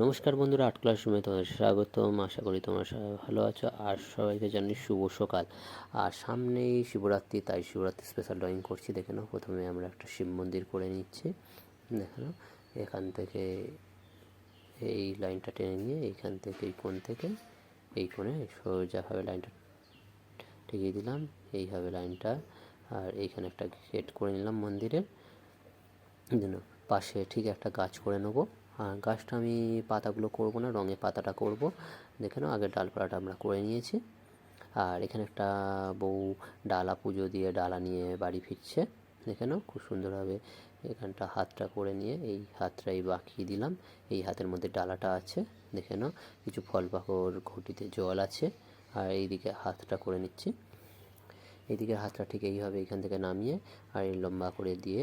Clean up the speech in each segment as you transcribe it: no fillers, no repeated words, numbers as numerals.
নমস্কার বন্ধুরা, আর্ট ক্লাসরুমে তোমাদের স্বাগতম। আশা করি তোমরা সবাই ভালো আছো। আর সবাইকে জানি শুভ সকাল। আর সামনেই শিবরাত্রি, তাই শিবরাত্রি স্পেশাল ড্রয়িং করছি। দেখে নাও, প্রথমে আমরা একটা শিব মন্দির করে নিচ্ছি। দেখে নাও, এখান থেকে এই লাইনটা টেনে নিয়ে এইখান থেকে এই কোণ থেকে এই কোণে সোজাভাবে লাইনটা ঠেকিয়ে দিলাম, এইভাবে লাইনটা। আর এইখানে একটা গেট করে নিলাম মন্দিরের জন্য। পাশে ঠিক একটা গাছ করে নেবো। আর গাছটা আমি পাতাগুলো করব না, রঙের পাতাটা করব। দেখে নাও, আগে ডালপালাটা আমরা করে নিয়েছি। আর এখানে একটা বউ ডালা পুজো দিয়ে ডালা নিয়ে বাড়ি ফিরছে। দেখে নাও, খুব সুন্দরভাবে এখানটা হাতটা করে নিয়ে এই হাতটাই বাঁকিয়ে দিলাম। এই হাতের মধ্যে ডালাটা আছে। দেখে নাও, কিছু ফল পাকড়, ঘটিতে জল আছে। আর এইদিকে হাতটা করে নিচ্ছি। এইদিকে হাতটা ঠিক এইভাবে এখান থেকে নামিয়ে আর এই লম্বা করে দিয়ে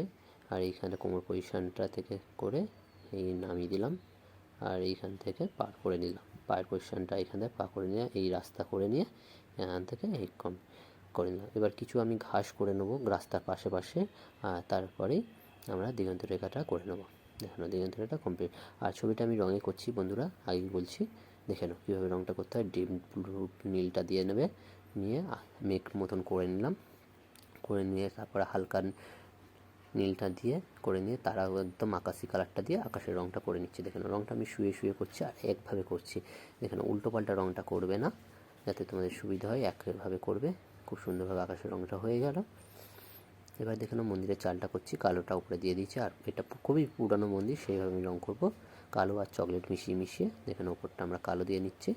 আর এইখানে কোমর পজিশানটা থেকে করে এই নামিয়ে দিলাম। আর এইখান থেকে পার করে নিলাম, পায়ের পজিশানটা এখান থেকে পা করে নিয়ে এই রাস্তা করে নিয়ে এখান থেকে এই কম করে নিলাম। এবার কিছু আমি ঘাস করে নেবো রাস্তার পাশে পাশে। আর তারপরেই আমরা দিগন্ত রেখাটা করে নেবো। দেখে নাও, দিগন্ত রেখাটা কমপ্লিট। আর ছবিটা আমি রঙে করছি বন্ধুরা, আগেই বলছি। দেখে নাও কীভাবে রঙটা করতে হয়। ডিম ব্লু নীলটা দিয়ে নেবে, নিয়ে মেঘ মতন করে নিলাম। করে নিয়ে তারপরে হালকা নীলটা দিয়ে করে নিয়ে তারা একদম আকাশি কালারটা দিয়ে আকাশের রঙটা করে নিচ্ছি। দেখেন, রঙটা আমি শুয়ে শুয়ে করছি আর একভাবে করছি। দেখেন, উল্টো পাল্টা রঙটা করবে না, যাতে তোমাদের সুবিধা হয়, একভাবে করবে। খুব সুন্দরভাবে আকাশের রঙটা হয়ে গেল। এবার দেখেন, মন্দিরের চালটা করছি, কালোটা উপরে দিয়ে দিচ্ছি। আর এটা খুবই পুরানো মন্দির, সেইভাবে আমি রঙ করবো। কালো আর চকলেট মিশিয়ে মিশিয়ে দেখেন, ওপরটা আমরা কালো দিয়ে নিচ্ছি,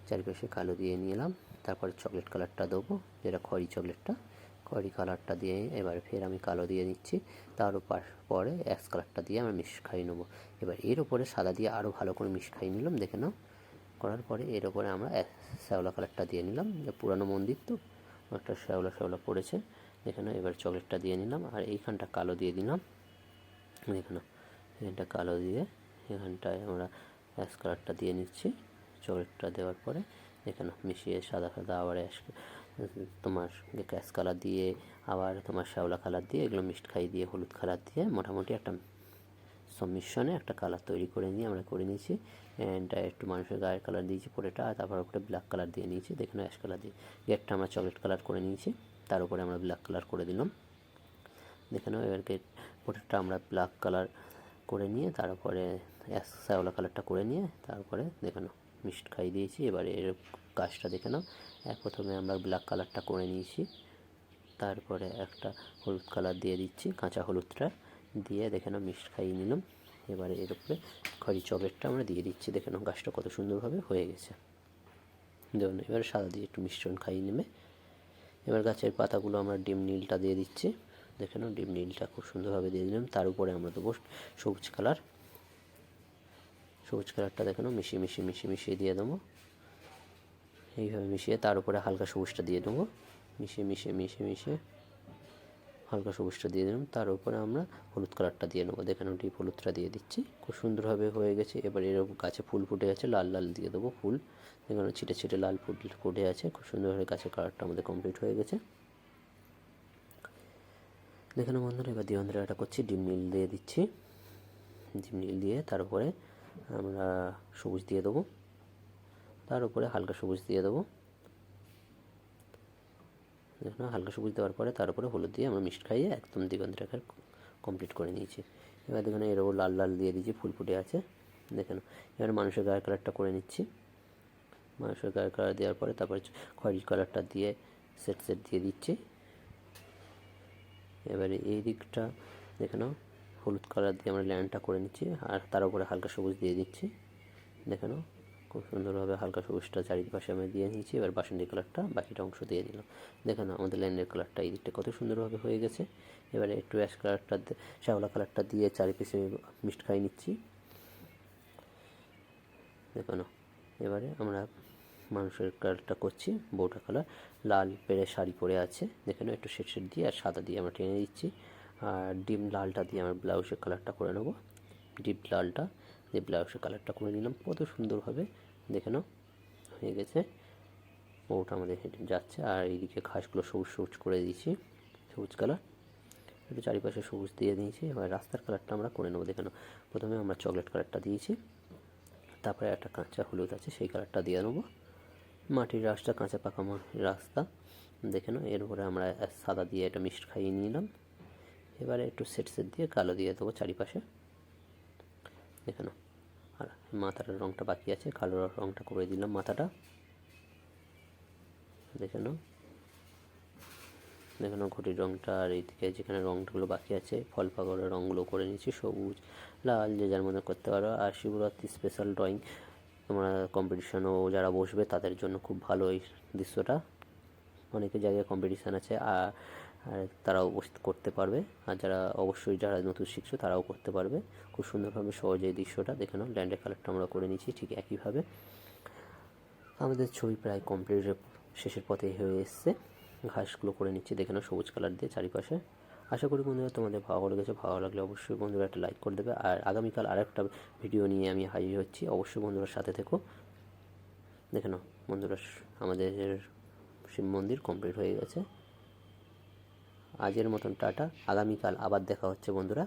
চারিপাশে কালো দিয়ে নিলাম। তারপরে চকলেট কালারটা দেবো, যেটা খয়েরি চকলেটটা, খয়েরি কালারটা দিয়ে এবার ফের আমি কালো দিয়ে নিচ্ছি। তার পরে অ্যাশ কালারটা দিয়ে আমরা মিশ খাইয়ে নেবো। এবার এর ওপরে সাদা দিয়ে আরও ভালো করে মিশ খাইয়ে নিলাম। দেখে নাও, করার পরে এর ওপরে আমরা শ্যাওলা কালারটা দিয়ে নিলাম। পুরানো মন্দির তো একটা শ্যাওলা শ্যাওলা পড়েছে। দেখে নাও, এবার চকলেটটা দিয়ে নিলাম আর এইখানটা কালো দিয়ে দিলাম। দেখে নাও, এখানটা কালো দিয়ে এখানটায় আমরা অ্যাশ কালারটা দিয়ে নিচ্ছি। চকলেটটা দেওয়ার পরে এখানে মিশিয়ে সাদা সাদা আবার তোমার অ্যাশ কালার দিয়ে আবার তোমার শ্যাওলা কালার দিয়ে এগুলো মিক্সড খাই দিয়ে হলুদ কালার দিয়ে মোটামুটি একটা সম্মিশ্রণে একটা কালার তৈরি করে নিয়ে আমরা করে নিয়েছি। এটা একটু মানুষের গায়ের কালার দিয়েছি পরেটা, আর তারপর উপরে ব্ল্যাক কালার দিয়ে নিয়েছি। দেখুন, অ্যাশ কালার দিয়ে গেটটা আমরা চকলেট কালার করে নিয়েছি, তার উপরে আমরা ব্ল্যাক কালার করে দিলাম। দেখে নাও, এবার গেট পোর্টটা আমরা ব্ল্যাক কালার করে নিয়ে তারপরে শ্যাওলা কালারটা করে নিয়ে তারপরে দেখে নাও মিক্সড খাই দিয়েছি। এবারে এর গাছটা দেখে নাও, প্রথমে আমরা ব্ল্যাক কালারটা করে নিয়েছি, তারপরে একটা হলুদ কালার দিয়ে দিচ্ছি, কাঁচা হলুদটা দিয়ে দেখে নাও মিক্সড খাইয়ে নিলাম। এবারে এর উপরে খয়েরি চকলেটটা আমরা দিয়ে দিচ্ছি। দেখে নাও, গাছটা কত সুন্দরভাবে হয়ে গেছে। দেখুন, এবারে সাদা দিয়ে একটু মিশ্রণ খাইয়ে নেবে। এবার গাছের পাতাগুলো আমরা ডিম নীলটা দিয়ে দিচ্ছি। দেখে নাও, ডিম নীলটা খুব সুন্দরভাবে দিয়ে দিলাম। তার উপরে আমরা দেবো সবুজ কালার। সবুজ কালারটা দেখে নাও, মিশিয়ে মিশিয়ে মিশিয়ে মিশিয়ে দিয়ে দেবো। এইভাবে মিশিয়ে তার উপরে হালকা সবুজটা দিয়ে দেবো, মিশিয়ে মিশিয়ে মিশিয়ে মিশিয়ে হালকা সবুজটা দিয়ে দিলাম। তার উপরে আমরা হলুদ কালারটা দিয়ে নেবো। দেখে নাও, ডিপ হলুদটা দিয়ে দিচ্ছি। খুব সুন্দরভাবে হয়ে গেছে। এবার এরকম গাছে ফুল ফুটে আছে, লাল লাল দিয়ে দেবো ফুল। এখানে ছিটে ছিটে লাল ফুল ফুটে আছে। খুব সুন্দরভাবে গাছের কালারটা আমাদের কমপ্লিট হয়ে গেছে। দেখে নাও বন্ধুরা, এবার দিগন্তরেখাটা করছি, ডিম নীল দিয়ে দিচ্ছি। ডিম নীল দিয়ে তার উপরে আমরা সবুজ দিয়ে দেবো, তার উপরে হালকা সবুজ দিয়ে দেবো। দেখুন, হালকা সবুজ দেওয়ার পরে তার উপরে হলুদ দিয়ে আমরা মিক্সড খাইয়ে একদম দিগন্তরেখা কমপ্লিট করে নিয়েছি। এবার দেখুন, এর ওপর লাল লাল দিয়ে দিয়েছি, ফুল ফুটে আছে। দেখুন, এবার মানুষের গায়ের কালারটা করে নিচ্ছি। মানুষের গায়ের কালার দেওয়ার পরে তারপরে খয়েরি কালারটা দিয়ে সেট সেট দিয়ে দিচ্ছি। এবারে এই দিকটা দেখে নাও, হলুদ কালার দিয়ে আমরা ল্যান্ডটা করে নিচ্ছি আর তার উপরে হালকা সবুজ দিয়ে দিচ্ছি। দেখে নাও, খুব সুন্দরভাবে হালকা সবুজটা চারিপাশে আমি দিয়ে নিয়েছি। এবার বাসন্তী কালারটা বাকিটা অংশ দিয়ে দিলাম। দেখে নাও, আমাদের ল্যান্ডের কালারটা এই দিকটা কত সুন্দরভাবে হয়ে গেছে। এবারে একটু অ্যাশ কালারটা শ্যাওলা কালারটা দিয়ে চারিপাশে মিক্সড খাই নিচ্ছি। দেখে নাও, এবারে আমরা মানুষের কালারটা করছি। বউটা কালার লাল পেড়ে শাড়ি পরে আছে। দেখে নাও, একটু শেড শেড দিয়ে আর সাদা দিয়ে আমরা টেনে দিচ্ছি। আর ডিম লালটা দিয়ে আমরা ব্লাউজের কালারটা করে নেবো। ডিপ লালটা দিয়ে ব্লাউজের কালারটা করে নিলাম কত সুন্দরভাবে। দেখে নাও, হয়ে গেছে। বউটা আমাদের হেঁটে যাচ্ছে আর এইদিকে ঘাসগুলো সবুজ সবুজ করে দিয়েছি, সবুজ কালার একটু চারিপাশে সবুজ দিয়ে দিয়েছি। এবার রাস্তার কালারটা আমরা করে নেবো। দেখে নাও, প্রথমে আমরা চকলেট কালারটা দিয়েছি, তারপরে একটা কাঁচা হলুদ আছে, সেই কালারটা দিয়ে নেবো। মাটির রাস্তা, কাঁচা পাকা রাস্তা দেখে নাও। এরপরে আমরা সাদা দিয়ে এটা মিক্সড খাইয়ে নিলাম। এবারে একটু সেট দিয়ে কালো দিয়ে দেবো চারিপাশে, দেখে নাও। আর মাথাটার রঙটা বাকি আছে, কালো রঙটা করে দিলাম মাথাটা, দেখে নাও। দেখে নাও ঘটির রঙটা, আর এইদিকে যেখানে রঙগুলো বাকি আছে ফল পাকড়ের রঙগুলো করে নিচ্ছি, সবুজ লাল যে যার মধ্যে করতে পারো। আর শিবরাত্রি স্পেশাল ড্রয়িং তোমরা কম্পিটিশানও যারা বসবে তাদের জন্য খুব ভালো এই দৃশ্যটা। অনেকে জায়গায় কম্পিটিশান আছে আর তারাও করতে পারবে। আর যারা নতুন শিখছো তারাও করতে পারবে খুব সুন্দরভাবে সহজে এই দৃশ্যটা। দেখে নাও ল্যান্ডের কালারটা আমরা করে নিচ্ছি ঠিক একইভাবে। আমাদের ছবি প্রায় কমপ্লিটের শেষের পথে হয়ে এসছে। ঘাসগুলো করে নিচ্ছি, দেখে নাও সবুজ কালার দিয়ে চারিপাশে। আশা করি বন্ধুরা তোমাদের ভালো লেগেছে। ভালো লাগলে অবশ্যই বন্ধুরা একটা লাইক করে দেবে। আর আগামীকাল আরেকটা ভিডিও নিয়ে আমি হাজির হচ্ছি, অবশ্যই বন্ধুরা সাথে থেকো। দেখে নাও বন্ধুরা আমাদের শিব মন্দির কমপ্লিট হয়ে গেছে। আজের মতন টাটা, আগামীকাল আবার দেখা হচ্ছে বন্ধুরা।